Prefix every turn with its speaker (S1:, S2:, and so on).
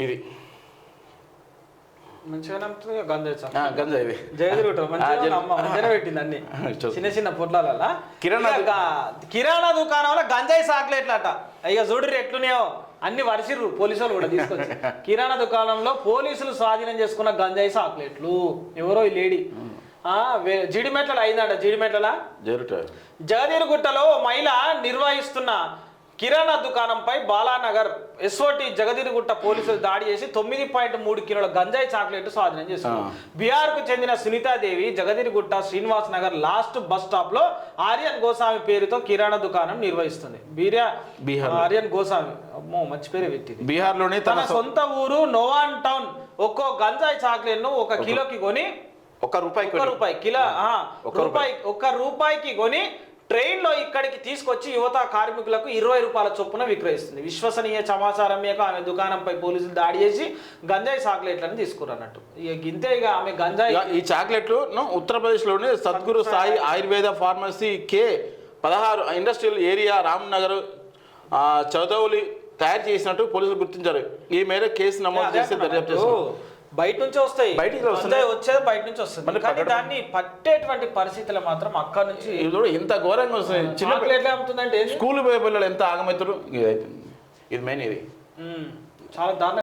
S1: ఇది
S2: మంచిగానే ఉంటుంది గంజాయి సార్.
S1: గంజాయి ఇది
S2: జగదిరుగుట మంచిగానే పెట్టింది అన్ని చిన్న చిన్న పొట్లాల. కిరాణా దుకాణంలో గంజాయి చాక్లెట్లట. ఇక చూడరు ఎట్లున్నాయో అన్ని వరిసిర్రు పోలీసులు కూడా తీసుకొచ్చి. కిరాణా దుకాణంలో పోలీసులు స్వాధీనం చేసుకున్న గంజాయి చాక్లెట్లు. ఎవరో ఈ లేడీ జీడిమెట్ల అయిందంట. జీడిమెట్ల జగదీరుగుట్టలో మహిళ నిర్వహిస్తున్న కిరాణా దుకాణంపై బాలానగర్ ఎస్ఓటి జగదీరుగుట్ట పోలీసులు దాడి చేసి 9.3 కిలోల గంజాయి చాక్లెట్ స్వాధీనం చేశారు. బీహార్కు చెందిన Sunita Devi Jagadgirigutta Srinivas Nagar last bus stop లో ఆర్యన్ గోస్వామి పేరుతో కిరాణా దుకాణం నిర్వహిస్తుంది. ఆర్యన్ గోస్వామి అమ్మో మంచి పేరు పెట్టింది.
S1: బీహార్ లోని
S2: తన సొంత ఊరు నోవాన్ టౌన్ ఒక్కో గంజాయి చాక్లెట్ ను 1 కిలోకి కొని రూపాయికి కొని ట్రైన్ లో ఇక్కడికి తీసుకొచ్చి యువత కార్మికులకు 20 రూపాయల చొప్పున విక్రయిస్తుంది. విశ్వసనీయ సమాచారం మేరకు ఆమె దుకాణంపై పోలీసులు దాడి చేసి గంజాయి చాక్లెట్లను తీసుకురన్నట్టు. ఇంతే ఇక ఆమె గంజాయి.
S1: ఈ చాక్లెట్లు ఉత్తరప్రదేశ్ లోని Sadguru Sai Ayurveda pharmacy K16 industrial area Ramnagar Chandauli తయారు చేసినట్టు పోలీసులు గుర్తించారు. ఈ మేర కేసు నమోదు చేసి దర్యాప్తు చేస్తారు.
S2: బయట నుంచి వస్తాయి, వచ్చేది బయట నుంచి వస్తుంది. కానీ దాన్ని పట్టేటువంటి పరిస్థితులు మాత్రం అక్కడ నుంచి
S1: ఇంత ఘోరంగా వస్తుంది.
S2: చిన్న అమ్ముతుందంటే
S1: స్కూల్ పోయే పిల్లలు ఎంత ఆగమవుతారు. ఇది మెయిన్ ఇది
S2: చాలా దారుణంగా